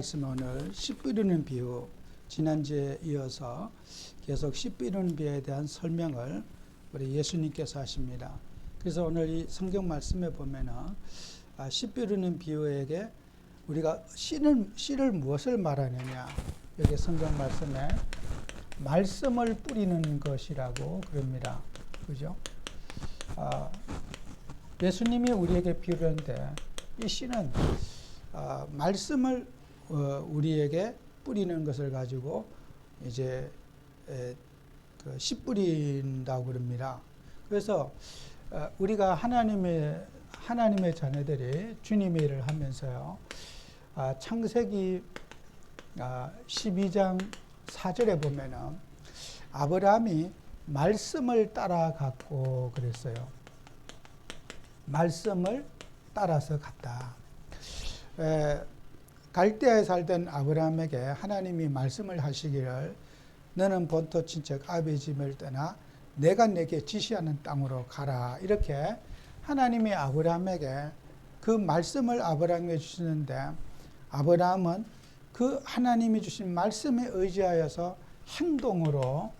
오늘 씨 뿌리는 비유, 지난주에 이어서 계속 씨 뿌리는 비유에 대한 설명을 우리 예수님께서 하십니다. 그래서 오늘 이 성경 말씀에 보면은 씨 뿌리는 비유에게 우리가 씨를 무엇을 말하느냐, 여기 성경 말씀에 말씀을 뿌리는 것이라고 그럽니다. 그죠? 예수님이 우리에게 비유를 하는데 이 씨는 말씀을 우리에게 뿌리는 것을 가지고 이제 씨 뿌린다고 그럽니다. 그래서 우리가 하나님의 자녀들이 주님의 일을 하면서요, 창세기 12장 4절에 보면은 아브라함이 말씀을 따라갔고 그랬어요. 말씀을 따라서 갔다. 갈대아에 살던 아브라함에게 하나님이 말씀을 하시기를 너는 본토 친척 아비의 집을 떠나 내가 내게 지시하는 땅으로 가라, 이렇게 하나님이 아브라함에게 그 말씀을 아브라함에게 주시는데, 아브라함은 그 하나님이 주신 말씀에 의지하여서 행동으로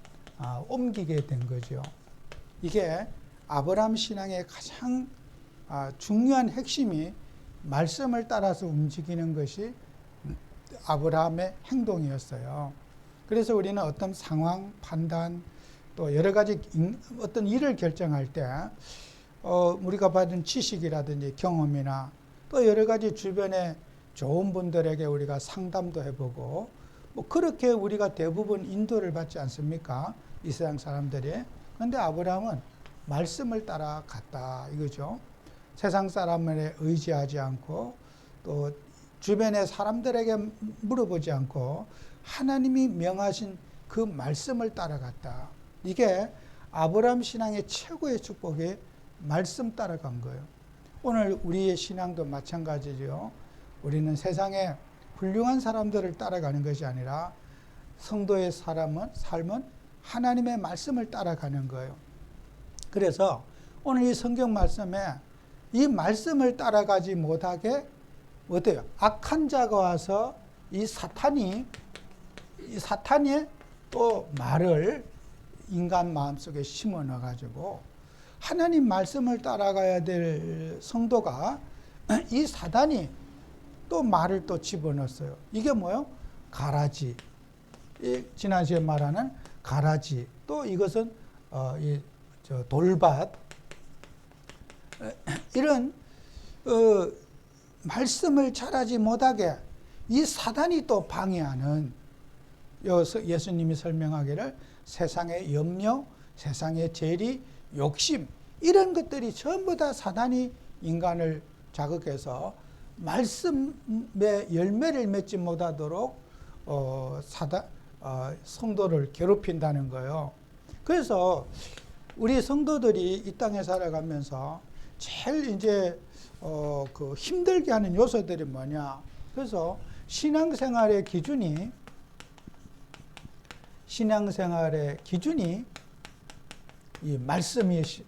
옮기게 된 거죠. 이게 아브라함 신앙의 가장 중요한 핵심이 말씀을 따라서 움직이는 것이 아브라함의 행동이었어요. 그래서 우리는 어떤 상황, 판단, 또 여러 가지 어떤 일을 결정할 때 우리가 받은 지식이라든지 경험이나 또 여러 가지 주변에 좋은 분들에게 우리가 상담도 해보고, 뭐 그렇게 우리가 대부분 인도를 받지 않습니까? 이 세상 사람들이. 그런데 아브라함은 말씀을 따라갔다 이거죠. 세상 사람을 의지하지 않고 또 주변의 사람들에게 물어보지 않고 하나님이 명하신 그 말씀을 따라갔다. 이게 아브라함 신앙의 최고의 축복이 말씀 따라간 거예요. 오늘 우리의 신앙도 마찬가지죠. 우리는 세상에 훌륭한 사람들을 따라가는 것이 아니라 성도의 삶은 하나님의 말씀을 따라가는 거예요. 그래서 오늘 이 성경 말씀에 이 말씀을 따라가지 못하게 어때요? 악한 자가 와서 이 사탄이 또 말을 인간 마음속에 심어 넣어가지고 하나님 말씀을 따라가야 될 성도가 이 사단이 또 말을 또 집어넣었어요. 이게 뭐예요? 가라지. 지난주에 말하는 가라지. 또 이것은 돌밭. 이런 말씀을 잘하지 못하게 이 사단이 또 방해하는, 예수님이 설명하기를 세상의 염려, 세상의 재리, 욕심, 이런 것들이 전부 다 사단이 인간을 자극해서 말씀의 열매를 맺지 못하도록 성도를 괴롭힌다는 거예요. 그래서 우리 성도들이 이 땅에 살아가면서 제일 이제 힘들게 하는 요소들이 뭐냐? 그래서 신앙생활의 기준이 이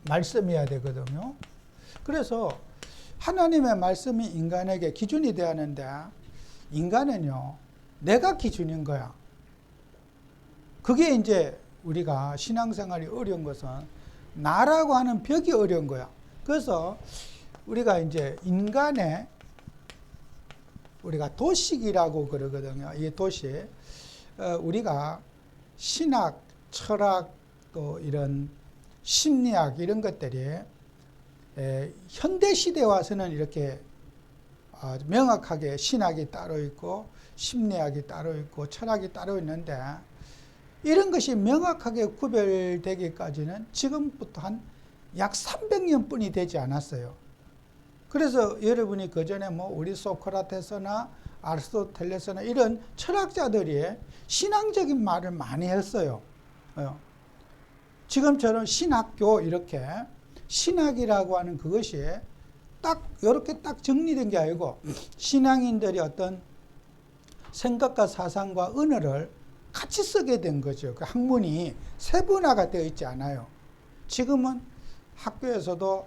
말씀이어야 되거든요. 그래서 하나님의 말씀이 인간에게 기준이 되어야 하는데, 인간은요, 내가 기준인 거야. 그게 이제 우리가 신앙생활이 어려운 것은 나라고 하는 벽이 어려운 거야. 그래서 우리가 이제 우리가 도식이라고 그러거든요. 이 도식, 우리가 신학, 철학, 또 이런 심리학 이런 것들이 현대 시대에 와서는 이렇게 명확하게 신학이 따로 있고 심리학이 따로 있고 철학이 따로 있는데, 이런 것이 명확하게 구별되기까지는 지금부터 한 약 300년 뿐이 되지 않았어요. 그래서 여러분이 그전에 우리 소크라테스나 아리스토텔레스나 이런 철학자들이 신앙적인 말을 많이 했어요. 지금처럼 신학교, 이렇게 신학이라고 하는 그것이 딱 이렇게 딱 정리된 게 아니고 신앙인들이 어떤 생각과 사상과 언어를 같이 쓰게 된 거죠. 그 학문이 세분화가 되어 있지 않아요. 지금은 학교에서도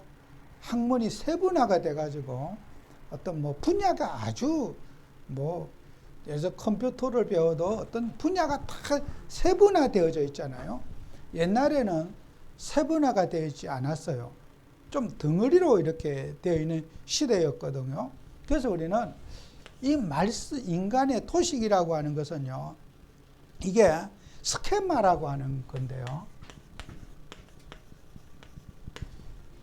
학문이 세분화가 돼가지고 어떤 분야가 아주 그래서 컴퓨터를 배워도 어떤 분야가 다 세분화되어져 있잖아요. 옛날에는 세분화가 되어 있지 않았어요. 좀 덩어리로 이렇게 되어 있는 시대였거든요. 그래서 우리는 이 인간의 토식이라고 하는 것은요, 이게 스케마라고 하는 건데요.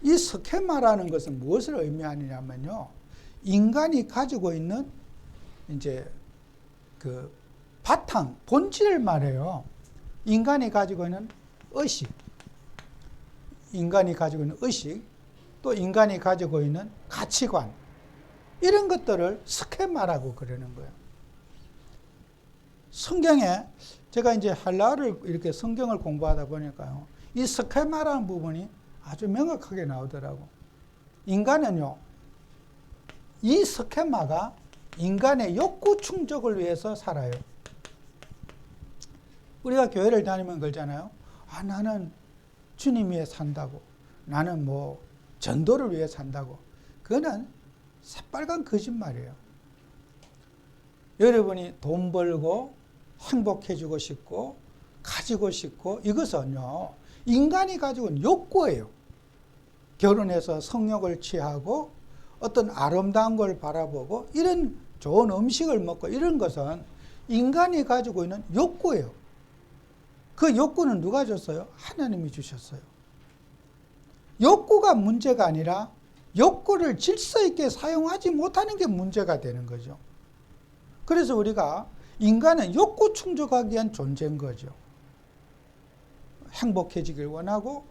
이 스케마라는 것은 무엇을 의미하느냐면요, 인간이 가지고 있는 이제 그 바탕, 본질을 말해요. 인간이 가지고 있는 의식, 인간이 가지고 있는 의식, 또 인간이 가지고 있는 가치관, 이런 것들을 스케마라고 그러는 거예요. 성경에 제가 이제 할라를 이렇게 성경을 공부하다 보니까요, 이 스케마라는 부분이 아주 명확하게 나오더라고. 인간은요, 이 스케마가 인간의 욕구 충족을 위해서 살아요. 우리가 교회를 다니면 그러잖아요. 아, 나는 주님 위해 산다고. 나는 뭐 전도를 위해 산다고. 그거는 새빨간 거짓말이에요. 여러분이 돈 벌고 행복해지고 싶고 가지고 싶고, 이것은요, 인간이 가지고 있는 욕구예요. 결혼해서 성욕을 취하고 어떤 아름다운 걸 바라보고 이런 좋은 음식을 먹고, 이런 것은 인간이 가지고 있는 욕구예요. 그 욕구는 누가 줬어요? 하나님이 주셨어요. 욕구가 문제가 아니라 욕구를 질서 있게 사용하지 못하는 게 문제가 되는 거죠. 그래서 우리가, 인간은 욕구 충족하기 위한 존재인 거죠. 행복해지길 원하고,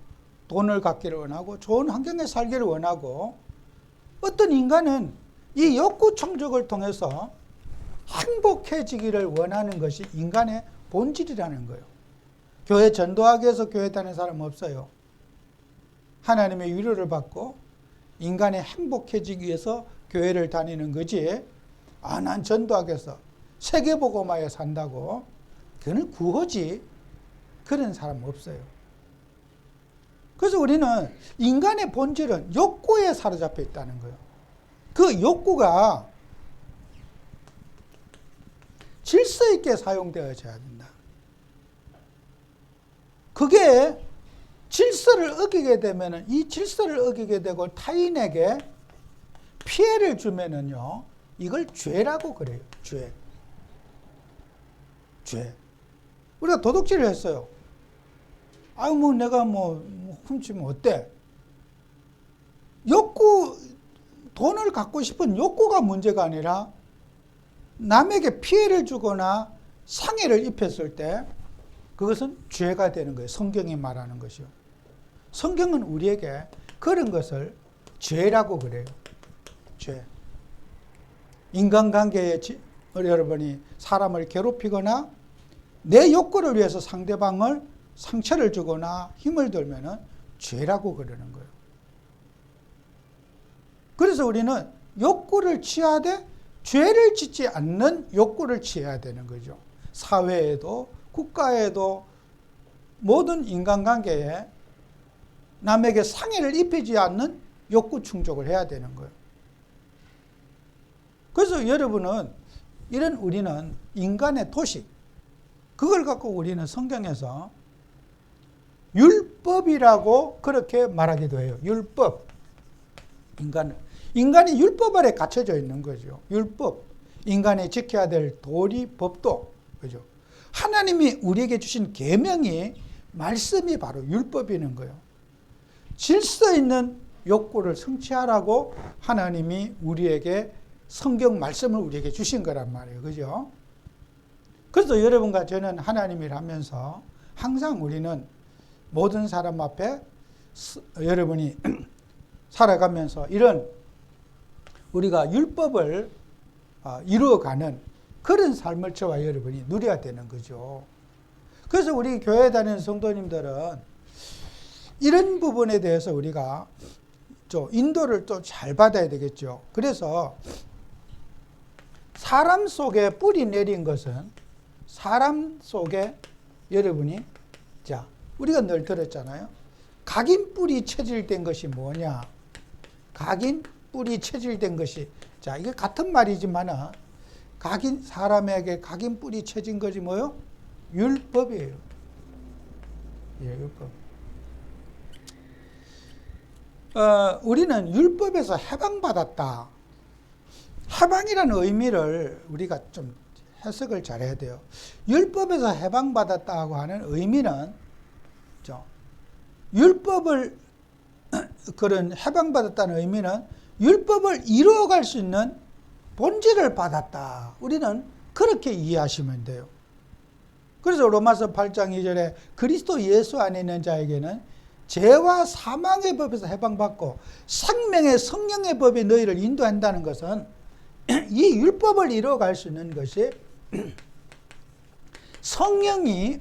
돈을 갖기를 원하고, 좋은 환경에 살기를 원하고, 어떤 인간은 이 욕구 충족을 통해서 행복해지기를 원하는 것이 인간의 본질이라는 거예요. 교회 전도하기 위해서 교회 다니는 사람 없어요. 하나님의 위로를 받고 인간이 행복해지기 위해서 교회를 다니는 거지, 아, 난 전도하기 위해서 세계복음화에 산다고, 그는 구호지, 그런 사람 없어요. 그래서 우리는 인간의 본질은 욕구에 사로잡혀 있다는 거예요. 그 욕구가 질서 있게 사용되어져야 된다. 그게 질서를 어기게 되면은, 이 질서를 어기게 되고 타인에게 피해를 주면은요, 이걸 죄라고 그래요. 죄. 우리가 도둑질을 했어요. 아유, 뭐 내가 뭐 훔치면 어때? 돈을 갖고 싶은 욕구가 문제가 아니라 남에게 피해를 주거나 상해를 입혔을 때 그것은 죄가 되는 거예요. 성경이 말하는 것이요. 성경은 우리에게 그런 것을 죄라고 그래요. 죄. 인간관계에 여러분이 사람을 괴롭히거나 내 욕구를 위해서 상대방을 상처를 주거나 힘을 들면은 죄라고 그러는 거예요. 그래서 우리는 욕구를 취하되 죄를 짓지 않는 욕구를 취해야 되는 거죠. 사회에도 국가에도 모든 인간관계에 남에게 상해를 입히지 않는 욕구 충족을 해야 되는 거예요. 그래서 여러분은, 우리는 인간의 도식, 그걸 갖고 우리는 성경에서 율법이라고 그렇게 말하기도 해요. 율법. 인간이 율법 아래 갇혀져 있는 거죠. 율법. 인간이 지켜야 될 도리, 법도. 그죠? 하나님이 우리에게 주신 계명이, 말씀이 바로 율법이는 거예요. 질서 있는 욕구를 성취하라고 하나님이 우리에게 성경 말씀을 우리에게 주신 거란 말이에요. 그죠? 그래서 여러분과 저는 하나님을 하면서 항상 우리는 모든 사람 앞에 여러분이 살아가면서 이런 우리가 율법을 이루어가는 그런 삶을 저와 여러분이 누려야 되는 거죠. 그래서 우리 교회 다니는 성도님들은 이런 부분에 대해서 우리가 좀 인도를 또 잘 받아야 되겠죠. 그래서 사람 속에 뿌리 내린 것은, 사람 속에 여러분이, 자, 우리가 늘 들었잖아요. 각인 뿌리 체질된 것이 뭐냐? 각인 뿌리 체질된 것이, 자, 이게 같은 말이지만은 사람에게 각인 뿌리 쳐진 것이 뭐요? 율법이에요. 예, 율법. 우리는 율법에서 해방받았다. 해방이라는 의미를 우리가 좀 해석을 잘해야 돼요. 율법에서 해방받았다고 하는 의미는 율법을 그런 해방받았다는 의미는 율법을 이루어갈 수 있는 본질을 받았다. 우리는 그렇게 이해하시면 돼요. 그래서 로마서 8장 2절에 그리스도 예수 안에 있는 자에게는 죄와 사망의 법에서 해방받고 생명의 성령의 법이 너희를 인도한다는 것은 이 율법을 이루어갈 수 있는 것이 성령이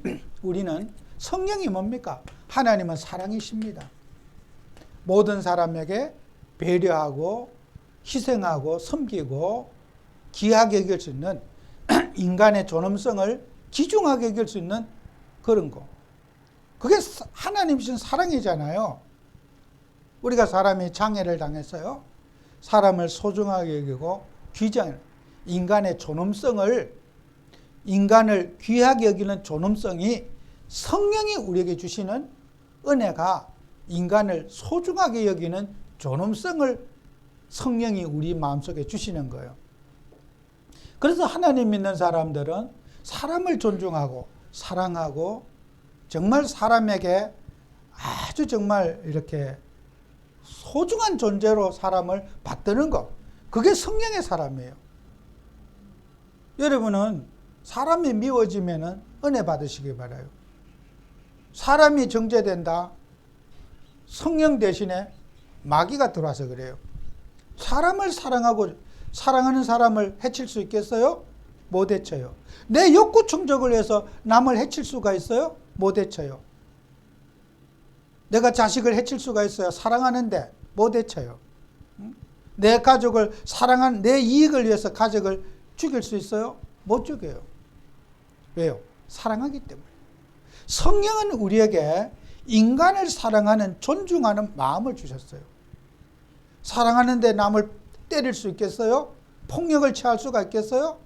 뭡니까? 하나님은 사랑이십니다. 모든 사람에게 배려하고 희생하고 섬기고 귀하게 여길 수 있는 인간의 존엄성을 귀중하게 여길 수 있는 그런 거. 그게 하나님이신 사랑이잖아요. 우리가 사람이 장애를 당했어요. 사람을 소중하게 여기고 귀장, 인간의 존엄성을, 인간을 귀하게 여기는 존엄성이 성령이 우리에게 주시는 은혜가 인간을 소중하게 여기는 존엄성을 성령이 우리 마음속에 주시는 거예요. 그래서 하나님 믿는 사람들은 사람을 존중하고 사랑하고 정말 사람에게 아주 정말 이렇게 소중한 존재로 사람을 받드는 것. 그게 성령의 사람이에요. 여러분은 사람이 미워지면은 은혜 받으시기 바라요. 사람이 정죄된다. 성령 대신에 마귀가 들어와서 그래요. 사람을 사랑하는 사람을 해칠 수 있겠어요? 못 해쳐요. 내 욕구 충족을 위해서 남을 해칠 수가 있어요? 못 해쳐요. 내가 자식을 해칠 수가 있어요? 사랑하는데 못 해쳐요. 내 가족을 사랑하는 내 이익을 위해서 가족을 죽일 수 있어요? 못 죽여요. 왜요? 사랑하기 때문에. 성령은 우리에게 인간을 사랑하는 존중하는 마음을 주셨어요. 사랑하는데 남을 때릴 수 있겠어요? 폭력을 취할 수가 있겠어요?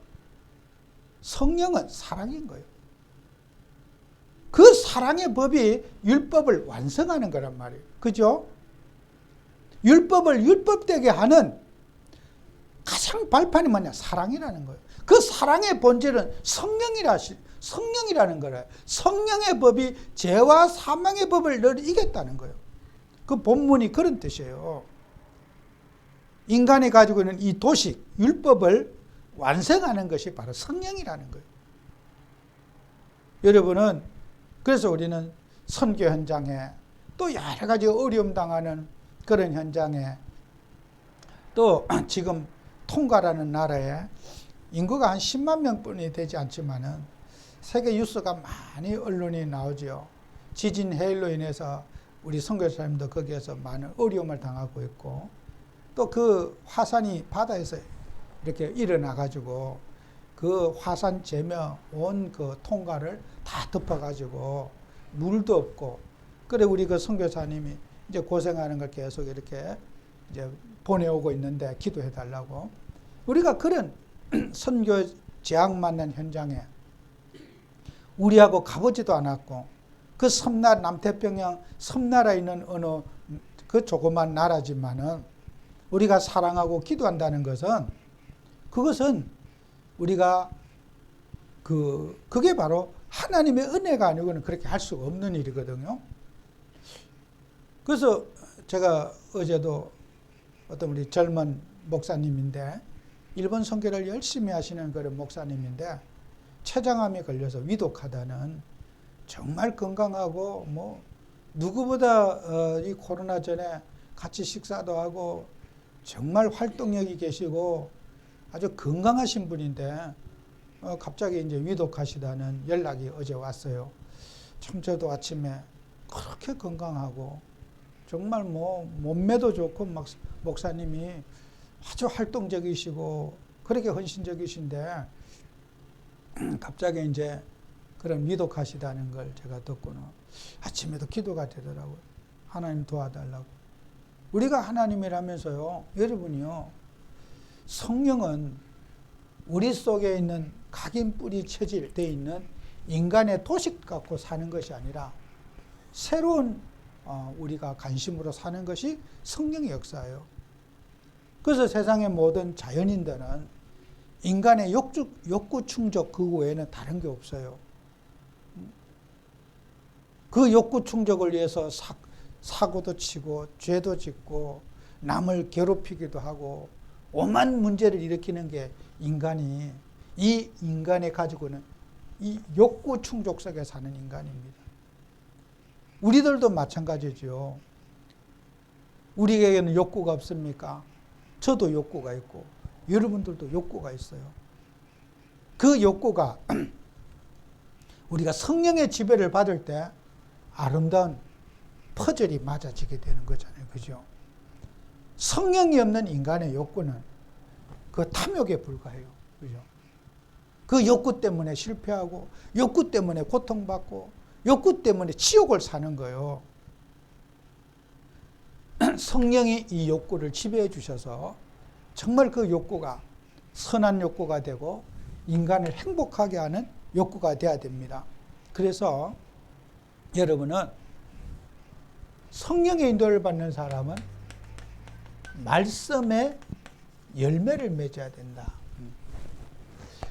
성령은 사랑인 거예요. 그 사랑의 법이 율법을 완성하는 거란 말이에요. 그죠? 율법을 율법되게 하는 가장 발판이 뭐냐? 사랑이라는 거예요. 그 사랑의 본질은 성령이라는 거예요. 성령의 법이 죄와 사망의 법을 늘 이겼다는 거예요. 그 본문이 그런 뜻이에요. 인간이 가지고 있는 이 도식, 율법을 완성하는 것이 바로 성령이라는 거예요. 여러분은 그래서 우리는 선교 현장에 또 여러 가지 어려움 당하는 그런 현장에 또 지금 통가라는 나라에 인구가 한 10만 명뿐이 되지 않지만은 세계 뉴스가 많이 언론이 나오죠. 지진 해일로 인해서 우리 선교사님도 거기에서 많은 어려움을 당하고 있고 또 그 화산이 바다에서 이렇게 일어나가지고 그 화산 제며 온 그 통가를 다 덮어가지고 물도 없고 그래 우리 그 선교사님이 이제 고생하는 걸 계속 이렇게 이제 보내오고 있는데 기도해 달라고 우리가 그런 선교 재앙 만난 현장에 우리하고 가보지도 않았고 그 섬나라 남태평양 섬나라에 있는 어느 그 조그만 나라지만은 우리가 사랑하고 기도한다는 것은 그것은 우리가 그게 바로 하나님의 은혜가 아니고는 그렇게 할 수가 없는 일이거든요. 그래서 제가 어제도 어떤 우리 젊은 목사님인데 일본 선교를 열심히 하시는 그런 목사님인데 췌장암에 걸려서 위독하다는 정말 건강하고 뭐 누구보다 이 코로나 전에 같이 식사도 하고 정말 활동력이 계시고 아주 건강하신 분인데 갑자기 이제 위독하시다는 연락이 어제 왔어요. 참 저도 아침에 그렇게 건강하고 정말 뭐 몸매도 좋고 막 목사님이 아주 활동적이시고 그렇게 헌신적이신데 갑자기 이제 그런 위독하시다는 걸 제가 듣고는 아침에도 기도가 되더라고요. 하나님 도와달라고. 우리가 하나님이라면서요. 여러분이요. 성령은 우리 속에 있는 각인 뿌리 체질되어 있는 인간의 도식 갖고 사는 것이 아니라 새로운 우리가 관심으로 사는 것이 성령의 역사예요. 그래서 세상의 모든 자연인들은 인간의 욕구 충족 그 외에는 다른 게 없어요. 그 욕구 충족을 위해서 사고도 치고 죄도 짓고 남을 괴롭히기도 하고 오만 문제를 일으키는 게 인간이 이 인간이 가지고는 이 욕구 충족 속에 사는 인간입니다. 우리들도 마찬가지죠. 우리에게는 욕구가 없습니까? 저도 욕구가 있고 여러분들도 욕구가 있어요. 그 욕구가 우리가 성령의 지배를 받을 때 아름다운 퍼즐이 맞아지게 되는 거잖아요. 그죠? 성령이 없는 인간의 욕구는 그 탐욕에 불과해요. 그죠? 그 욕구 때문에 실패하고, 욕구 때문에 고통받고, 욕구 때문에 지옥을 사는 거예요. 성령이 이 욕구를 지배해 주셔서 정말 그 욕구가 선한 욕구가 되고 인간을 행복하게 하는 욕구가 되어야 됩니다. 그래서 여러분은 성령의 인도를 받는 사람은 말씀의 열매를 맺어야 된다.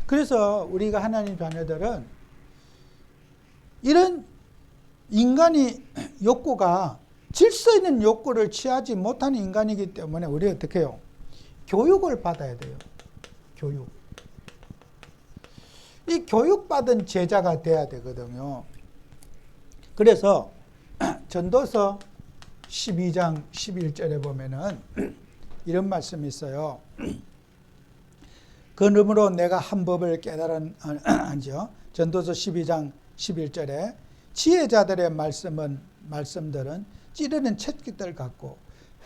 그래서 우리가 하나님 자녀들은 이런 인간이 욕구가 질서 있는 욕구를 취하지 못하는 인간이기 때문에 우리 어떻게 해요? 교육을 받아야 돼요. 교육. 이 교육받은 제자가 돼야 되거든요. 그래서 전도서 12장 11절에 보면은 이런 말씀이 있어요. 그러므로 내가 한 법을 깨달은죠. 전도서 12장 11절에 지혜자들의 말씀들은 찌르는 채찍들 같고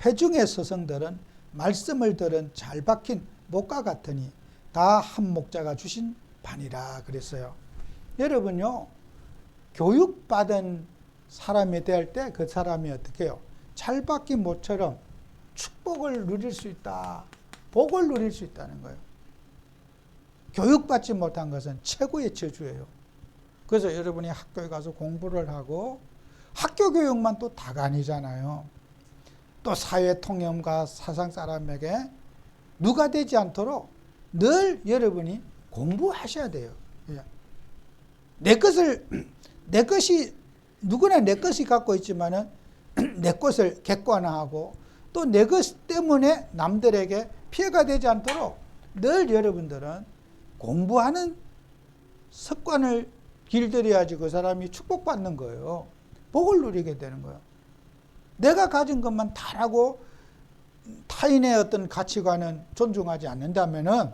회중의 서성들은 말씀을 들은 잘 박힌 목과 같으니 다 한 목자가 주신 바니라 그랬어요. 여러분요, 교육받은 사람이 될 때 그 사람이 어떻게 해요? 잘 박힌 목처럼 축복을 누릴 수 있다. 복을 누릴 수 있다는 거예요. 교육받지 못한 것은 최고의 저주예요. 그래서 여러분이 학교에 가서 공부를 하고 학교 교육만 또 다가 아니잖아요. 또 사회 통념과 사상 사람에게 누가 되지 않도록 늘 여러분이 공부하셔야 돼요. 누구나 내 것이 갖고 있지만은 내 것을 객관화하고 또 내 것 때문에 남들에게 피해가 되지 않도록 늘 여러분들은 공부하는 습관을 길들여야지 그 사람이 축복받는 거예요. 복을 누리게 되는 거예요. 내가 가진 것만 다라고 타인의 어떤 가치관은 존중하지 않는다면은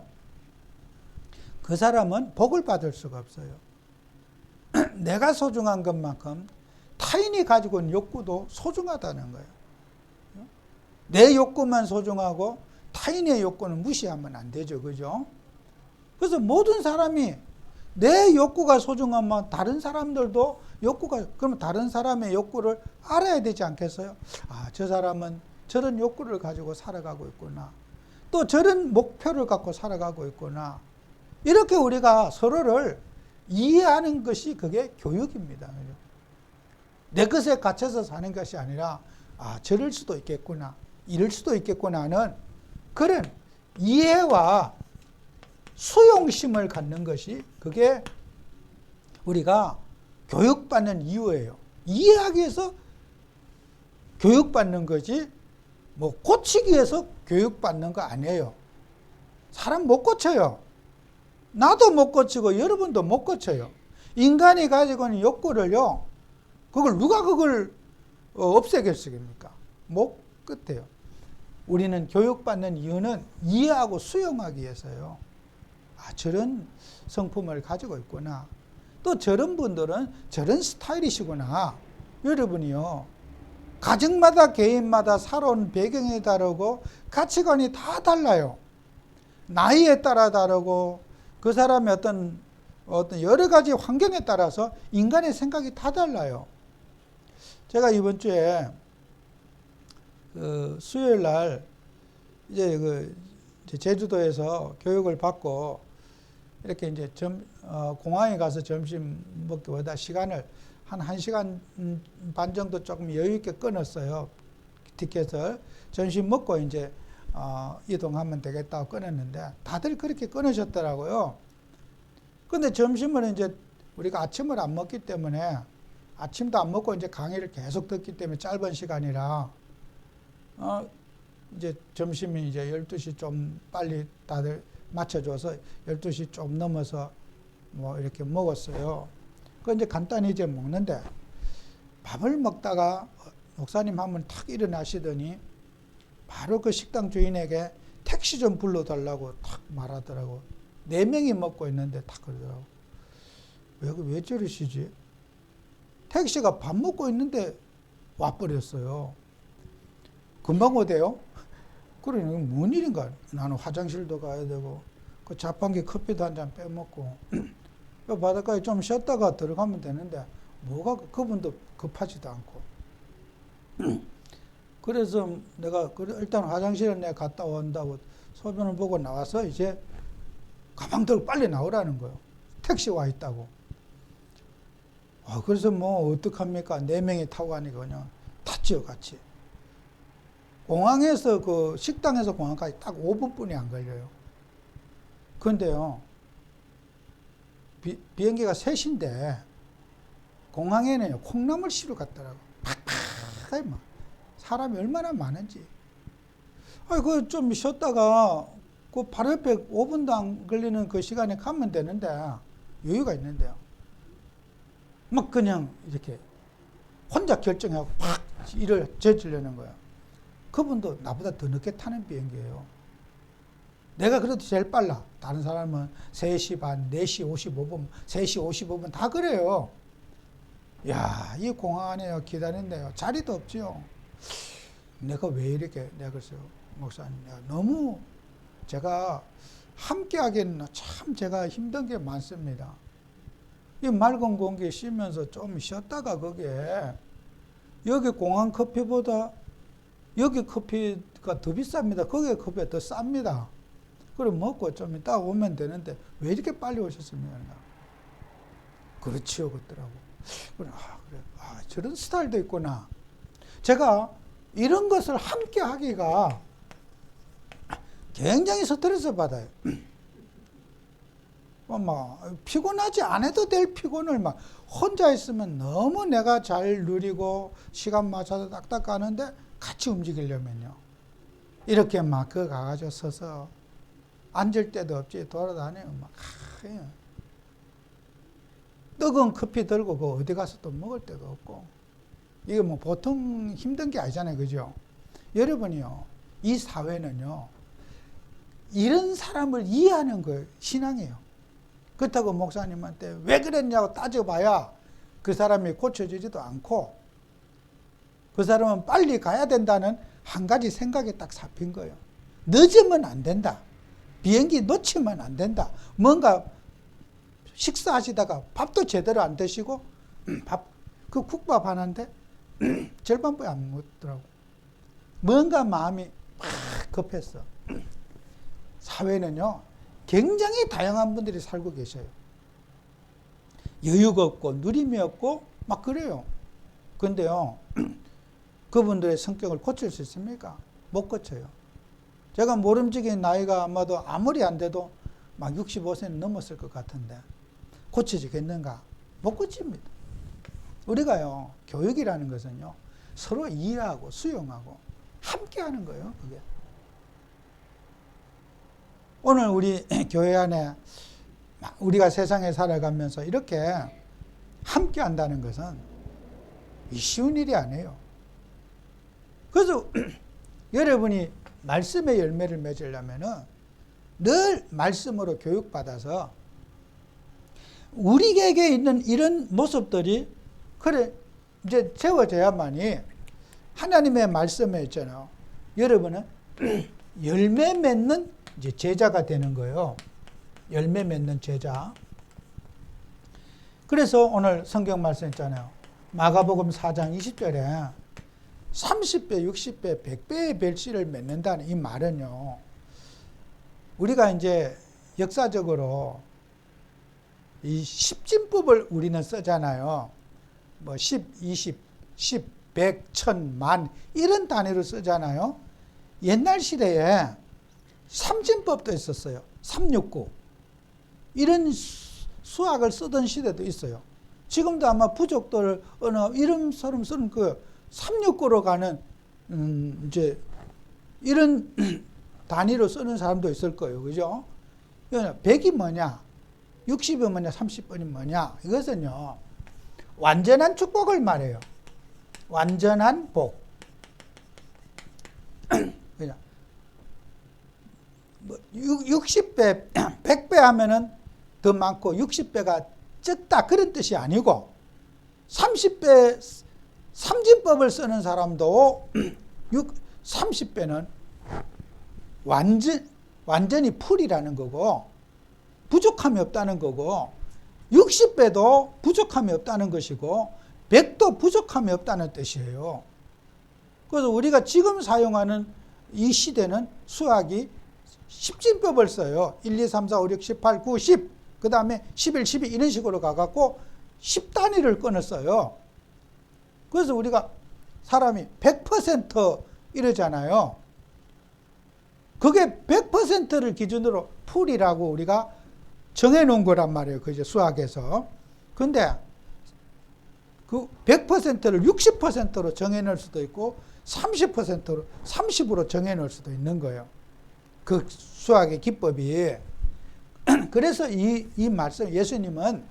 그 사람은 복을 받을 수가 없어요. 내가 소중한 것만큼 타인이 가지고 있는 욕구도 소중하다는 거예요. 내 욕구만 소중하고 타인의 욕구는 무시하면 안 되죠. 그죠? 그래서 모든 사람이 내 욕구가 소중하면 다른 사람들도 그러면 다른 사람의 욕구를 알아야 되지 않겠어요? 아, 저 사람은 저런 욕구를 가지고 살아가고 있구나. 또 저런 목표를 갖고 살아가고 있구나. 이렇게 우리가 서로를 이해하는 것이 그게 교육입니다. 내 것에 갇혀서 사는 것이 아니라 아, 저럴 수도 있겠구나. 이럴 수도 있겠구나 하는 그런 이해와 수용심을 갖는 것이 그게 우리가 교육받는 이유예요. 이해하기 위해서 교육받는 거지 뭐 고치기 위해서 교육받는 거 아니에요. 사람 못 고쳐요. 나도 못 고치고 여러분도 못 고쳐요. 인간이 가지고 있는 욕구를요. 누가 그걸 없애겠습니까? 못 끝해요. 우리는 교육받는 이유는 이해하고 수용하기 위해서요. 아, 저런 성품을 가지고 있구나. 또 저런 분들은 저런 스타일이시구나. 여러분이요. 가정마다 개인마다 살아온 배경이 다르고 가치관이 다 달라요. 나이에 따라 다르고 그 사람의 어떤 여러 가지 환경에 따라서 인간의 생각이 다 달라요. 제가 이번 주에 수요일 날 이제 제주도에서 교육을 받고 이렇게 이제 공항에 가서 점심 먹기보다 시간을 한 1시간 반 정도 조금 여유 있게 끊었어요. 티켓을. 점심 먹고 이제 이동하면 되겠다고 끊었는데 다들 그렇게 끊으셨더라고요. 근데 점심은 이제 우리가 아침을 안 먹기 때문에 아침도 안 먹고 이제 강의를 계속 듣기 때문에 짧은 시간이라 이제 점심이 이제 12시 좀 빨리 다들 맞춰줘서 12시 좀 넘어서 뭐 이렇게 먹었어요. 그 이제 간단히 이제 먹는데 밥을 먹다가 목사님 한번 탁 일어나시더니 바로 그 식당 주인에게 택시 좀 불러달라고 탁 말하더라고. 4명이 먹고 있는데 탁 그러더라고. 왜 저러시지? 택시가 밥 먹고 있는데 와버렸어요. 금방 오대요? 그래, 뭔 일인가? 나는 화장실도 가야 되고, 그 자판기 커피도 한 잔 빼먹고, 바닷가에 좀 쉬었다가 들어가면 되는데, 뭐가, 그분도 급하지도 않고. 그래서 내가, 일단 화장실에 내가 갔다 온다고 소변을 보고 나와서 이제 가방 들고 빨리 나오라는 거예요. 택시 와 있다고. 그래서 뭐, 어떡합니까? 4명이 타고 가니까 그냥 탔죠, 같이. 공항에서 그 식당에서 공항까지 딱 5분뿐이 안 걸려요. 그런데요, 비행기가 3시인데 공항에는요, 콩나물 씨로 갔더라고. 팍팍하게 막. 사람이 얼마나 많은지. 그 좀 쉬었다가 그 바로 옆에 5분도 안 걸리는 그 시간에 가면 되는데 여유가 있는데요. 막 그냥 이렇게 혼자 결정하고 팍 일을 저지르는 거예요. 그분도 나보다 더 늦게 타는 비행기예요. 내가 그래도 제일 빨라. 다른 사람은 3시 반, 4시 55분, 3시 55분 다 그래요. 야, 이 공항 안에 기다린대요. 자리도 없지요. 내가 왜 이렇게, 내가 그랬어요. 목사님, 내가 너무 제가 함께 하기에는 참 제가 힘든 게 많습니다. 이 맑은 공기 쉬면서 좀 쉬었다가 거기에 여기 공항 커피보다 여기 커피가 더 비쌉니다. 거기 커피가 더 쌉니다. 그럼 먹고 좀 이따 오면 되는데 왜 이렇게 빨리 오셨습니까? 그렇지요, 그랬더라고. 그래, 저런 스타일도 있구나. 제가 이런 것을 함께 하기가 굉장히 스트레스 받아요. 피곤하지 않아도 될 피곤을 막 혼자 있으면 너무 내가 잘 누리고 시간 맞춰서 딱딱 가는데 같이 움직이려면요. 이렇게 막 가가지고 서서 앉을 데도 없지 돌아다니고 막 뜨거운 커피 들고 어디 가서 또 먹을 데도 없고 이게 뭐 보통 힘든 게 아니잖아요, 그죠? 여러분이요, 이 사회는요 이런 사람을 이해하는 거예요. 신앙이에요. 그렇다고 목사님한테 왜 그랬냐고 따져봐야 그 사람이 고쳐지지도 않고 그 사람은 빨리 가야 된다는 한 가지 생각이 딱 잡힌 거예요. 늦으면 안 된다. 비행기 놓치면 안 된다. 뭔가 식사하시다가 밥도 제대로 안 드시고 그 국밥 하나인데 절반밖에 안 먹더라고. 뭔가 마음이 막 급했어. 사회는요 굉장히 다양한 분들이 살고 계셔요. 여유가 없고 누림이 없고 막 그래요. 근데요 그분들의 성격을 고칠 수 있습니까? 못 고쳐요. 제가 모름지기 나이가 아마도 아무리 안 돼도 막 65세 넘었을 것 같은데 고쳐지겠는가? 못 고칩니다. 우리가요 교육이라는 것은요 서로 이해하고 수용하고 함께 하는 거예요. 그게. 오늘 우리 교회 안에 우리가 세상에 살아가면서 이렇게 함께 한다는 것은 쉬운 일이 아니에요. 그래서 여러분이 말씀의 열매를 맺으려면은 늘 말씀으로 교육받아서 우리에게 있는 이런 모습들이 그래 이제 채워져야만이 하나님의 말씀에 있잖아요. 여러분은 열매 맺는 이제 제자가 되는 거예요. 열매 맺는 제자. 그래서 오늘 성경 말씀 있잖아요. 마가복음 4장 20절에 30배, 60배, 100배의 별씨를 맺는다는 이 말은요. 우리가 이제 역사적으로 이 십진법을 우리는 쓰잖아요. 뭐 10, 20, 10, 100, 1000, 만 이런 단위로 쓰잖아요. 옛날 시대에 삼진법도 있었어요. 369 이런 수학을 쓰던 시대도 있어요. 지금도 아마 부족들 어느 이름처럼 쓰는 그 369로 가는 이제 이런 단위로 쓰는 사람도 있을 거예요. 그죠? 100이 뭐냐? 60이 뭐냐? 30번이 뭐냐? 이것은요. 완전한 축복을 말해요. 완전한 복. 그냥 60배, 100배 하면은 더 많고 60배가 적다 그런 뜻이 아니고 30배 삼진법을 쓰는 사람도 30배는 완전히 풀이라는 거고 부족함이 없다는 거고 60배도 부족함이 없다는 것이고 100도 부족함이 없다는 뜻이에요. 그래서 우리가 지금 사용하는 이 시대는 수학이 십진법을 써요. 1, 2, 3, 4, 5, 6, 18, 9, 10. 그 다음에 11, 12 이런 식으로 가갖고 10단위를 끊었어요. 그래서 우리가 사람이 100% 이러잖아요. 그게 100%를 기준으로 풀이라고 우리가 정해놓은 거란 말이에요. 그죠? 수학에서. 근데 그 100%를 60%로 정해놓을 수도 있고 30%로 30으로 정해놓을 수도 있는 거예요. 그 수학의 기법이. 그래서 이 말씀 예수님은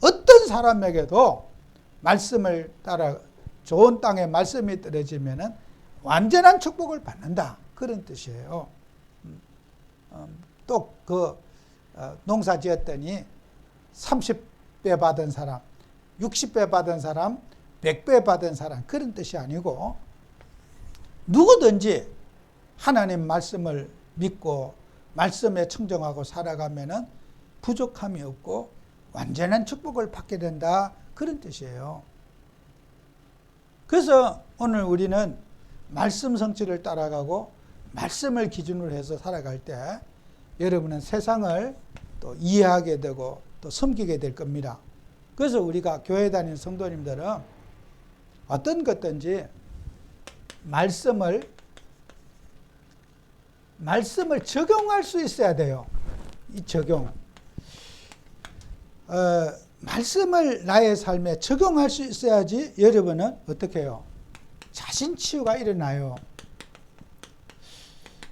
어떤 사람에게도 말씀을 따라 좋은 땅에 말씀이 떨어지면은 완전한 축복을 받는다. 그런 뜻이에요. 또 농사 지었더니 30배 받은 사람, 60배 받은 사람, 100배 받은 사람 그런 뜻이 아니고 누구든지 하나님 말씀을 믿고 말씀에 청정하고 살아가면은 부족함이 없고 완전한 축복을 받게 된다. 그런 뜻이에요. 그래서 오늘 우리는 말씀 성취를 따라가고 말씀을 기준으로 해서 살아갈 때 여러분은 세상을 또 이해하게 되고 또 섬기게 될 겁니다. 그래서 우리가 교회 다니는 성도님들은 어떤 것든지 말씀을 적용할 수 있어야 돼요. 이 적용. 말씀을 나의 삶에 적용할 수 있어야지 여러분은 어떻게 해요? 자신 치유가 일어나요.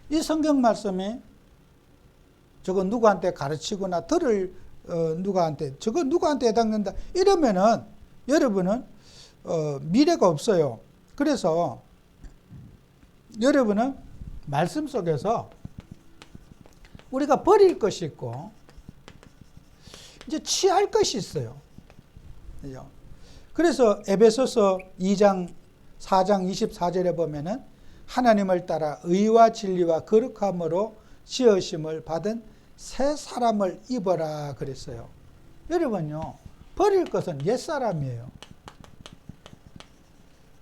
이 성경 말씀이 저거 누구한테 가르치거나 들을 누구한테 저거 누구한테 해당된다 이러면은 여러분은 미래가 없어요. 그래서 여러분은 말씀 속에서 우리가 버릴 것이 있고 이제 취할 것이 있어요. 그래서 에베소서 2장 4장 24절에 보면은 하나님을 따라 의와 진리와 거룩함으로 지으심을 받은 새 사람을 입어라 그랬어요. 여러분요, 버릴 것은 옛사람이에요.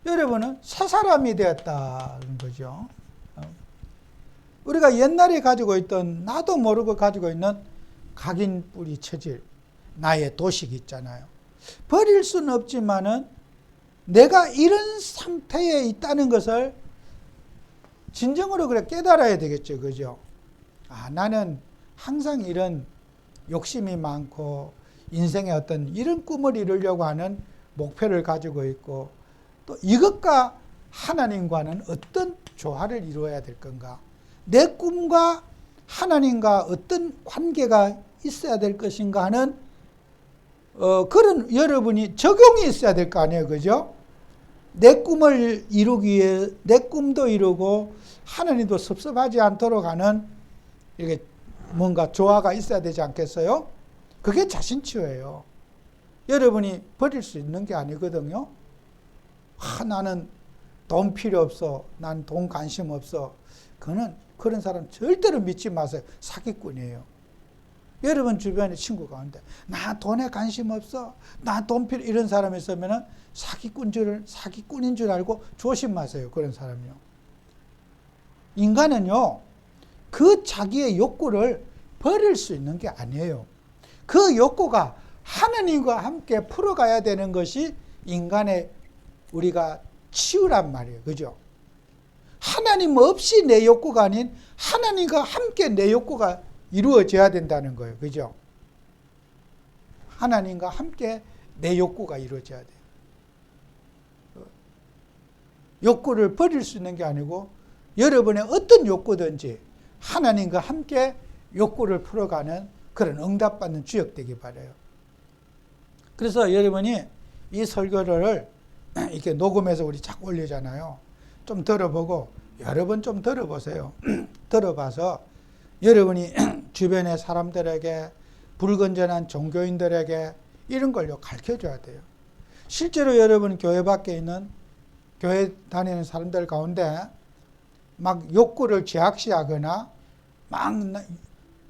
여러분은 새 사람이 되었다는 거죠. 우리가 옛날에 가지고 있던 나도 모르고 가지고 있는 각인 뿌리 체질, 나의 도식 있잖아요. 버릴 수는 없지만은 내가 이런 상태에 있다는 것을 진정으로 그래 깨달아야 되겠죠. 그죠? 아, 나는 항상 이런 욕심이 많고 인생의 어떤 이런 꿈을 이루려고 하는 목표를 가지고 있고 또 이것과 하나님과는 어떤 조화를 이루어야 될 건가? 내 꿈과 하나님과 어떤 관계가 있어야 될 것인가 하는 그런 여러분이 적용이 있어야 될 거 아니에요. 그죠? 내 꿈을 이루기 위해 내 꿈도 이루고 하나님도 섭섭하지 않도록 하는 이게 뭔가 조화가 있어야 되지 않겠어요? 그게 자신치유예요. 여러분이 버릴 수 있는 게 아니거든요. 나는 돈 필요 없어. 난 돈 관심 없어. 그런 사람 절대로 믿지 마세요. 사기꾼이에요. 여러분 주변에 친구 가운데 나 돈에 관심 없어. 나 돈 필요 이런 사람이 있으면 사기꾼인 줄 알고 조심하세요. 그런 사람이요. 인간은요. 그 자기의 욕구를 버릴 수 있는 게 아니에요. 그 욕구가 하나님과 함께 풀어가야 되는 것이 인간의 우리가 치유란 말이에요. 그죠? 하나님 없이 내 욕구가 아닌 하나님과 함께 내 욕구가 이루어져야 된다는 거예요. 그죠? 하나님과 함께 내 욕구가 이루어져야 돼요. 욕구를 버릴 수 있는 게 아니고 여러분의 어떤 욕구든지 하나님과 함께 욕구를 풀어가는 그런 응답받는 주역 되기 바라요. 그래서 여러분이 이 설교를 이렇게 녹음해서 우리 자꾸 올리잖아요. 좀 들어보고 여러 번 좀 들어보세요. 들어봐서 여러분이 주변의 사람들에게 불건전한 종교인들에게 이런 걸요 가르쳐줘야 돼요. 실제로 여러분 교회 밖에 있는 교회 다니는 사람들 가운데 막 욕구를 제약시하거나 막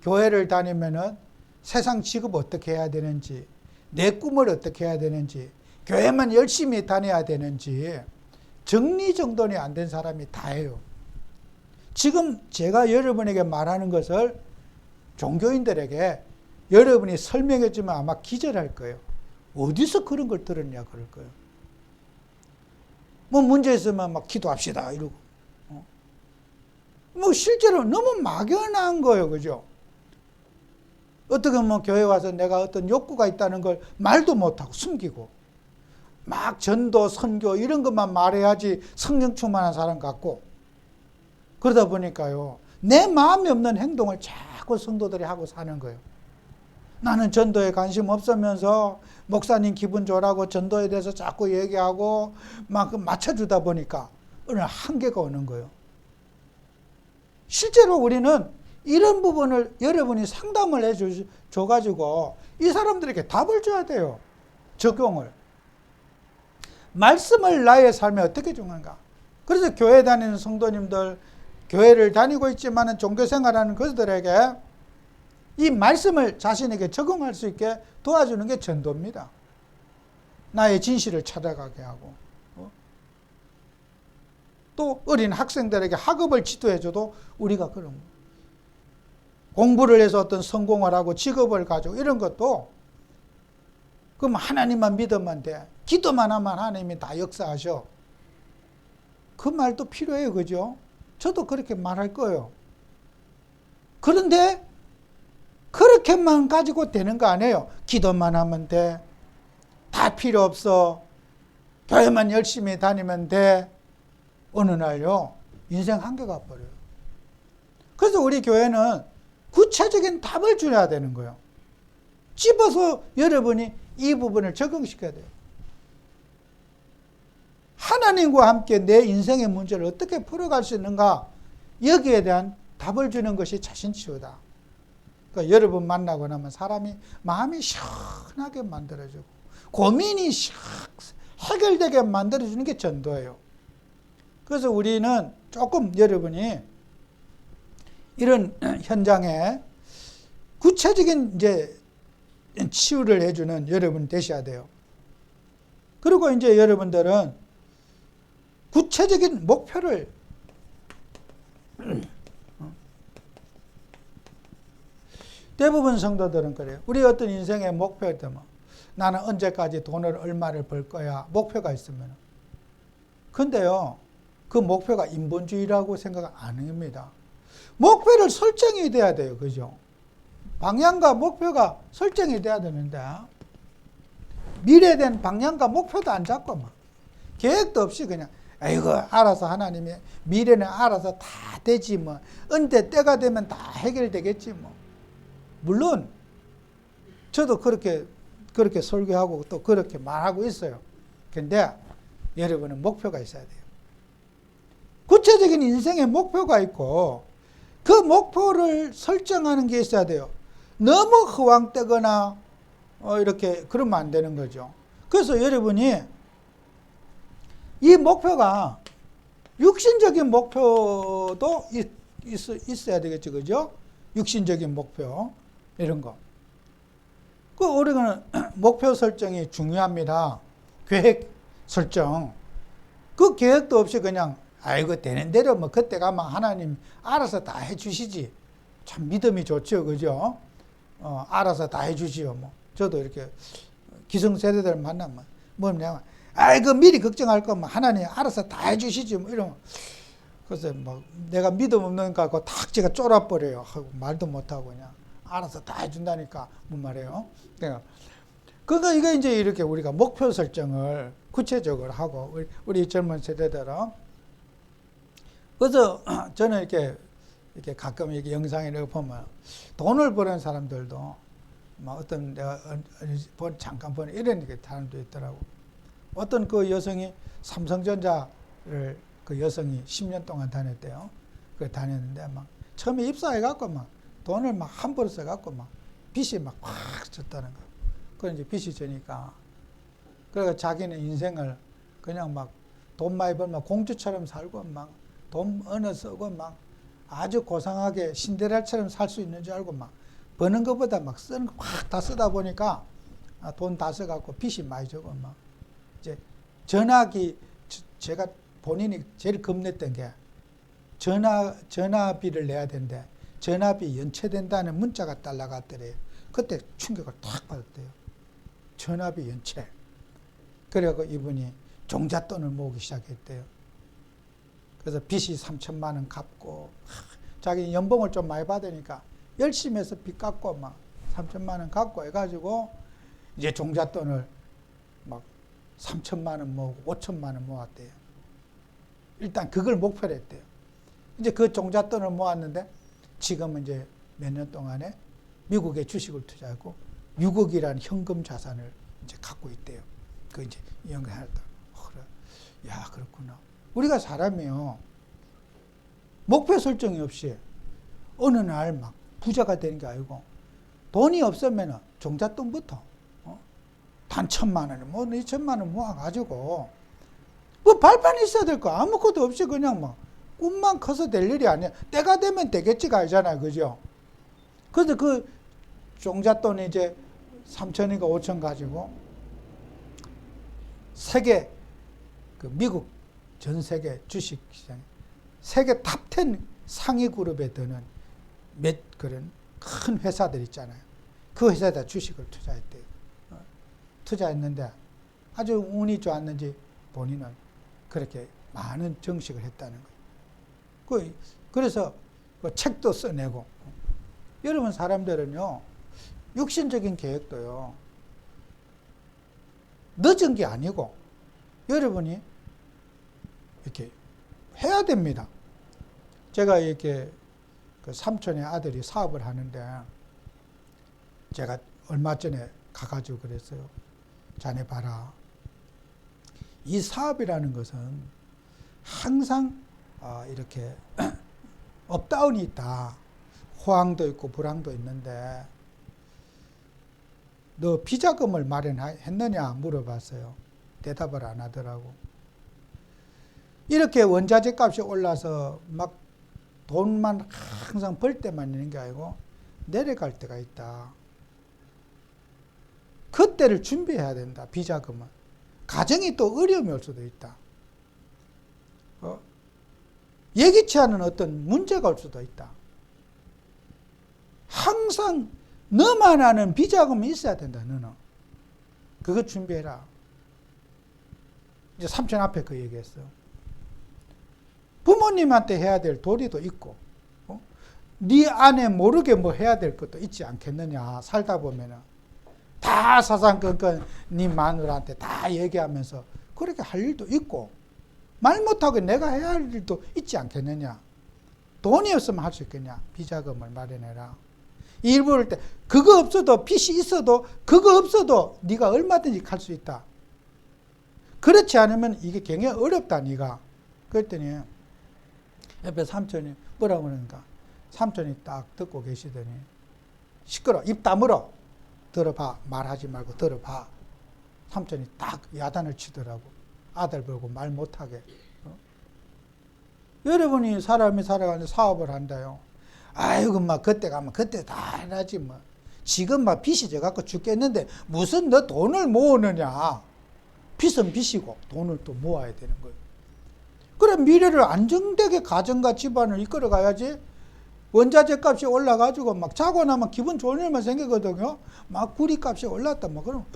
교회를 다니면은 세상 직업 어떻게 해야 되는지 내 꿈을 어떻게 해야 되는지 교회만 열심히 다녀야 되는지 정리정돈이 안 된 사람이 다예요. 지금 제가 여러분에게 말하는 것을 종교인들에게 여러분이 설명해 주면 아마 기절할 거예요. 어디서 그런 걸 들었냐 그럴 거예요. 뭐 문제 있으면 막 기도합시다 이러고. 뭐 실제로 너무 막연한 거예요. 그죠? 어떻게 보면 교회 와서 내가 어떤 욕구가 있다는 걸 말도 못하고 숨기고 막 전도, 선교 이런 것만 말해야지 성령 충만한 사람 같고 그러다 보니까요. 내 마음이 없는 행동을 자꾸 성도들이 하고 사는 거예요. 나는 전도에 관심 없으면서 목사님 기분 좋으라고 전도에 대해서 자꾸 얘기하고 막 맞춰주다 보니까 어느 한계가 오는 거예요. 실제로 우리는 이런 부분을 여러분이 상담을 해줘가지고 이 사람들에게 답을 줘야 돼요. 적용을. 말씀을 나의 삶에 어떻게 중요한가. 그래서 교회 다니는 성도님들, 교회를 다니고 있지만 종교생활하는 그들에게 이 말씀을 자신에게 적용할 수 있게 도와주는 게 전도입니다. 나의 진실을 찾아가게 하고 또 어린 학생들에게 학업을 지도해줘도 우리가 그런 거예요. 공부를 해서 어떤 성공을 하고 직업을 가지고 이런 것도 그럼 하나님만 믿으면 돼. 기도만 하면 하나님이 다 역사하셔. 그 말도 필요해요. 그죠? 저도 그렇게 말할 거예요. 그런데 그렇게만 가지고 되는 거 아니에요. 기도만 하면 돼. 다 필요 없어. 교회만 열심히 다니면 돼. 어느 날요. 인생 한계가 버려요. 그래서 우리 교회는 구체적인 답을 줘야 되는 거예요. 집어서 여러분이 이 부분을 적용시켜야 돼요. 하나님과 함께 내 인생의 문제를 어떻게 풀어갈 수 있는가 여기에 대한 답을 주는 것이 자신치유다. 그러니까 여러분 만나고 나면 사람이 마음이 시원하게 만들어주고 고민이 해결되게 만들어주는 게 전도예요. 그래서 우리는 조금 여러분이 이런 현장에 구체적인 이제 치유를 해주는 여러분 되셔야 돼요. 그리고 이제 여러분들은 구체적인 목표를 대부분 성도들은 그래요. 우리 어떤 인생의 목표였다면 나는 언제까지 돈을 얼마를 벌 거야 목표가 있으면 근데요 그 목표가 인본주의라고 생각 안 합니다. 목표를 설정이 돼야 돼요. 그죠? 방향과 목표가 설정이 돼야 되는데 미래된 방향과 목표도 안 잡고 막 계획도 없이 그냥 아이고 알아서 하나님이 미래는 알아서 다 되지 뭐 언제 때가 되면 다 해결되겠지 뭐 물론 저도 그렇게 설교하고 또 그렇게 말하고 있어요. 근데 여러분은 목표가 있어야 돼요. 구체적인 인생의 목표가 있고 그 목표를 설정하는 게 있어야 돼요. 너무 허황되거나 이렇게 그러면 안 되는 거죠. 그래서 여러분이 이 목표가 육신적인 목표도 있어야 되겠죠. 그죠? 육신적인 목표 이런 거. 그 우리는 목표 설정이 중요합니다. 계획 설정. 그 계획도 없이 그냥 아이고 되는 대로 뭐 그때 가면 하나님 알아서 다 해주시지. 참 믿음이 좋죠. 그죠? 알아서 다 해주지요. 뭐. 저도 이렇게 기성세대들 만나면 뭐냐면, 그 미리 걱정할 거면 하나님 알아서 다 해주시지. 뭐 이러면. 그래서 막 내가 믿음 없는 거 갖고 탁 제가 쫄아버려요. 하고 말도 못하고 그냥 알아서 다 해준다니까. 뭔 말이에요? 그러니까 이게 이제 이렇게 우리가 목표 설정을 구체적으로 하고 우리 젊은 세대들은 그래서 저는 이렇게 가끔 이렇게 영상에 보면 돈을 버는 사람들도 막 어떤 내가 잠깐 보는 이런 사람도 있더라고. 어떤 그 여성이 삼성전자를 그 여성이 10년 동안 다녔대요. 그 다녔는데 막 처음에 입사해갖고 막 돈을 막 함부로 써갖고 막 빚이 막 확 졌다는 거. 그 이제 빚이 져니까 그래서 자기는 인생을 그냥 막 돈 많이 벌면 공주처럼 살고 막 돈 어느 쓰고 막 아주 고상하게 신데렐라처럼 살 수 있는 줄 알고 막 버는 것보다 막 쓰는 거 확 다 쓰다 보니까 돈 다 써갖고 빚이 많이 져고 막 이제 전화기 제가 본인이 제일 겁냈던 게 전화비를 내야 되는데 전화비 연체된다는 문자가 딱 나갔더래요. 그때 충격을 탁 받았대요. 전화비 연체. 그래서 이분이 종잣돈을 모으기 시작했대요. 그래서 빚이 3천만 원 갚고 자기 연봉을 좀 많이 받으니까 열심히 해서 빚 갚고 막 3천만 원 갚고 해가지고 이제 종잣돈을 막 3천만 원 모으고 5천만 원 모았대요. 일단 그걸 목표로 했대요. 이제 그 종잣돈을 모았는데 지금은 이제 몇 년 동안에 미국에 주식을 투자하고 6억이라는 현금 자산을 이제 갖고 있대요. 그 이제 연구할 때, 그래, 야 그렇구나. 우리가 사람이요 목표 설정이 없이 어느 날 막 부자가 되는 게 아니고 돈이 없으면 종잣돈부터 단 1,000만 원, 뭐 2,000만 원 모아가지고 뭐 발판이 있어야 될 거 아무것도 없이 그냥 막 꿈만 커서 될 일이 아니야. 때가 되면 되겠지가 아니잖아요, 그죠? 그래서 그 종잣돈이 이제 3천인가 5천 가지고 세계 그 미국 전 세계 주식 시장 세계 탑10 상위 그룹에 드는 몇 그런 큰 회사들 있잖아요. 그 회사에다 주식을 투자했대요. 투자했는데 아주 운이 좋았는지 본인은 그렇게 많은 정식을 했다는 거예요. 그래서 그 책도 써내고. 여러분 사람들은요 육신적인 계획도요 늦은 게 아니고 여러분이 이렇게 해야 됩니다. 제가 이렇게 그 삼촌의 아들이 사업을 하는데 제가 얼마 전에 가가지고 그랬어요. 자네 봐라. 이 사업이라는 것은 항상 이렇게 업다운이 있다. 호황도 있고 불황도 있는데 너 비자금을 마련했느냐 물어봤어요. 대답을 안 하더라고. 이렇게 원자재 값이 올라서 막 돈만 항상 벌 때만 있는 게 아니고 내려갈 때가 있다. 그때를 준비해야 된다. 비자금은. 가정이 또 어려움이 올 수도 있다. 예기치 않은 어떤 문제가 올 수도 있다. 항상 너만 아는 비자금이 있어야 된다. 너는. 그거 준비해라. 이제 삼촌 앞에 그 얘기했어. 부모님한테 해야 될 도리도 있고 네 안에 모르게 뭐 해야 될 것도 있지 않겠느냐. 살다 보면은 다 사상건건 네 마누라한테 다 얘기하면서 그렇게 할 일도 있고 말 못하고 내가 해야 할 일도 있지 않겠느냐. 돈이 없으면 할 수 있겠냐. 비자금을 마련해라. 일 벌 때 그거 없어도 빚이 있어도 그거 없어도 네가 얼마든지 갈 수 있다. 그렇지 않으면 이게 굉장히 어렵다. 네가. 그랬더니 옆에 삼촌이 뭐라고 그러는가. 삼촌이 딱 듣고 계시더니 시끄러. 입 다물어. 들어봐. 말하지 말고 들어봐. 삼촌이 딱 야단을 치더라고. 아들 보고 말 못하게. 여러분이 사람이 살아가는데 사업을 한다요. 아이고 막 그때 가면 그때 다 해야지 뭐. 지금 막 빚이 져갖고 죽겠는데 무슨 너 돈을 모으느냐. 빚은 빚이고 돈을 또 모아야 되는 거예요. 그래 미래를 안정되게 가정과 집안을 이끌어 가야지. 원자재 값이 올라가지고 막 자고 나면 기분 좋은 일만 생기거든요. 막 구리 값이 올랐다. 막 그럼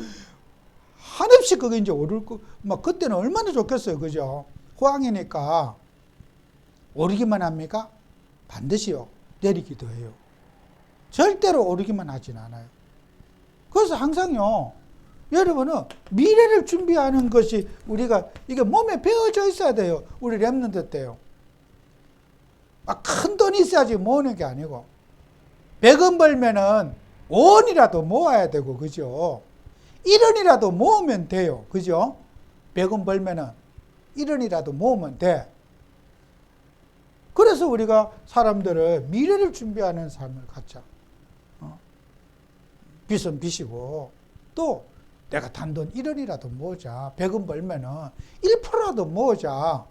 한없이 그게 이제 오를 거, 막 그때는 얼마나 좋겠어요. 그죠? 호황이니까 오르기만 합니까? 반드시요. 내리기도 해요. 절대로 오르기만 하진 않아요. 그래서 항상요. 여러분은 미래를 준비하는 것이 우리가 이게 몸에 배어져 있어야 돼요. 우리 랩런트 때요. 막 큰 돈이 있어야지 모으는 게 아니고 100원 벌면은 5원이라도 모아야 되고 그죠? 1원이라도 모으면 돼요. 그죠? 100원 벌면은 1원이라도 모으면 돼. 그래서 우리가 사람들을 미래를 준비하는 삶을 갖자. 빚은 빚이고 또 내가 단돈 1원이라도 모으자. 100원 벌면은 1%라도 모으자.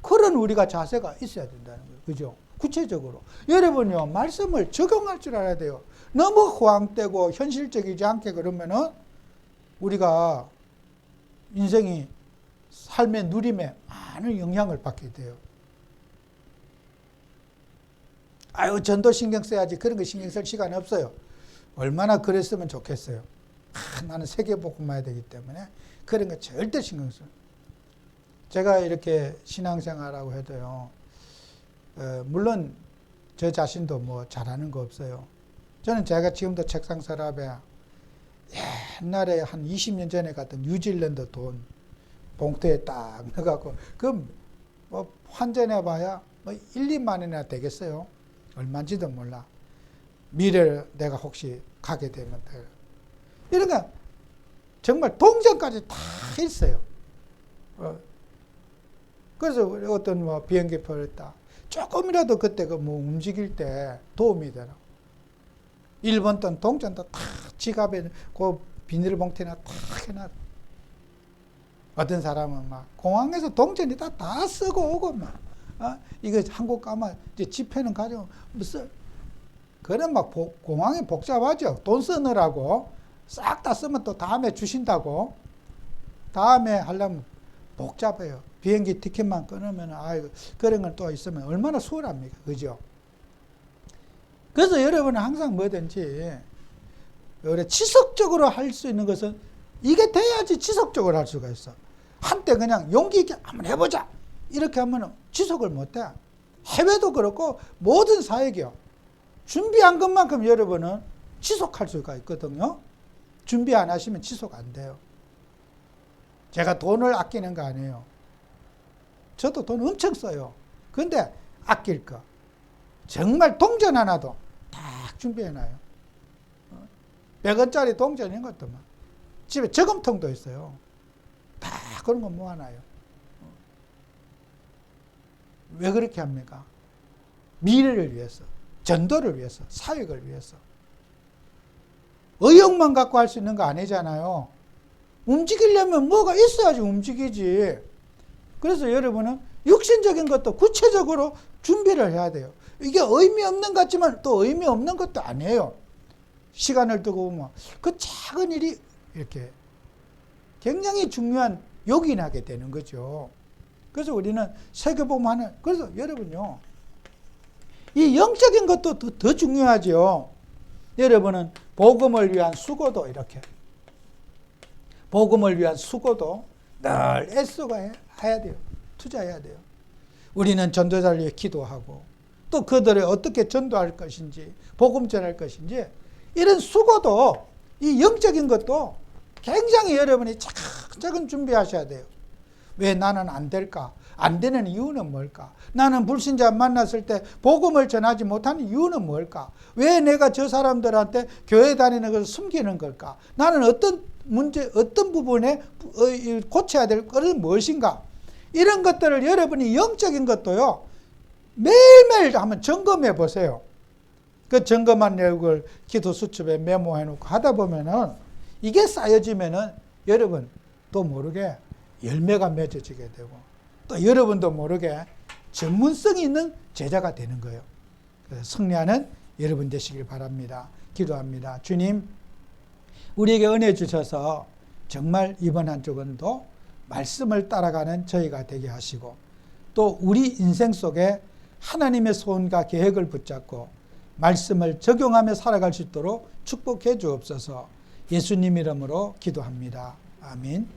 그런 우리가 자세가 있어야 된다는 거예요. 그죠? 구체적으로. 여러분요, 말씀을 적용할 줄 알아야 돼요. 너무 호황되고 현실적이지 않게 그러면은 우리가 인생이 삶의 누림에 많은 영향을 받게 돼요. 아유, 전도 신경 써야지. 그런 거 신경 쓸 시간이 없어요. 얼마나 그랬으면 좋겠어요. 나는 세계복음만 해야 되기 때문에 그런 거 절대 신경 써요. 제가 이렇게 신앙생활하고 해도요, 물론 저 자신도 뭐 잘하는 거 없어요. 저는 제가 지금도 책상 서랍에 옛날에 한 20년 전에 갔던 뉴질랜드 돈 봉투에 딱 넣어갖고, 그럼 뭐 환전해봐야 뭐 1, 2만 원이나 되겠어요. 얼마인지도 몰라. 미래를 내가 혹시 가게 되면 돼요. 이런 거 정말 동전까지 다 있어요. 그래서 어떤 뭐 비행기표를 했다. 조금이라도 그때 그 뭐 움직일 때 도움이 되라. 일본 돈 동전도 다 지갑에 그 비닐봉투에나 딱 해놔. 어떤 사람은 막 공항에서 동전이 다 쓰고 오고 막, 이거 한국 가면 이제 지폐는 가지고 무슨 그런 막 공항이 복잡하죠. 돈 쓰느라고 싹 다 쓰면 또 다음에 주신다고. 다음에 하려면 복잡해요. 비행기 티켓만 끊으면 아이고 그런 건 또 있으면 얼마나 수월합니까? 그죠? 그래서 여러분은 항상 뭐든지 지속적으로 할 수 있는 것은 이게 돼야지 지속적으로 할 수가 있어. 한때 그냥 용기 있게 한번 해보자 이렇게 하면 지속을 못해. 해외도 그렇고 모든 사역이요. 준비한 것만큼 여러분은 지속할 수가 있거든요. 준비 안 하시면 지속 안 돼요. 제가 돈을 아끼는 거 아니에요. 저도 돈 엄청 써요. 근데 아낄 거. 정말 동전 하나도 딱 준비해놔요. 100원짜리 동전인 것도 막. 집에 저금통도 있어요. 다 그런 거 모아놔요. 왜 그렇게 합니까? 미래를 위해서, 전도를 위해서, 사역을 위해서. 의욕만 갖고 할 수 있는 거 아니잖아요. 움직이려면 뭐가 있어야지 움직이지. 그래서 여러분은 육신적인 것도 구체적으로 준비를 해야 돼요. 이게 의미 없는 것 같지만 또 의미 없는 것도 아니에요. 시간을 두고 보면 그 작은 일이 이렇게 굉장히 중요한 요긴하게 되는 거죠. 그래서 우리는 세계복음하는, 그래서 여러분요, 이 영적인 것도 더 중요하죠. 여러분은 복음을 위한 수고도 이렇게, 복음을 위한 수고도 늘 애쓰고 해야 돼요. 투자해야 돼요. 우리는 전도자를 위해 기도하고 또 그들을 어떻게 전도할 것인지, 복음 전할 것인지, 이런 수고도, 이 영적인 것도 굉장히 여러분이 차근차근 준비하셔야 돼요. 왜 나는 안 될까? 안 되는 이유는 뭘까? 나는 불신자 만났을 때 복음을 전하지 못하는 이유는 뭘까? 왜 내가 저 사람들한테 교회 다니는 것을 숨기는 걸까? 나는 어떤 문제, 어떤 부분에 고쳐야 될 것은 무엇인가? 이런 것들을 여러분이 영적인 것도요, 매일매일 한번 점검해 보세요. 그 점검한 내용을 기도 수첩에 메모해 놓고 하다 보면은 이게 쌓여지면은 여러분 또 모르게 열매가 맺어지게 되고 또 여러분도 모르게 전문성이 있는 제자가 되는 거예요. 그래서 승리하는 여러분 되시길 바랍니다. 기도합니다. 주님, 우리에게 은혜 주셔서 정말 이번 한 주간도 말씀을 따라가는 저희가 되게 하시고 또 우리 인생 속에 하나님의 소원과 계획을 붙잡고 말씀을 적용하며 살아갈 수 있도록 축복해 주옵소서. 예수님 이름으로 기도합니다. 아멘.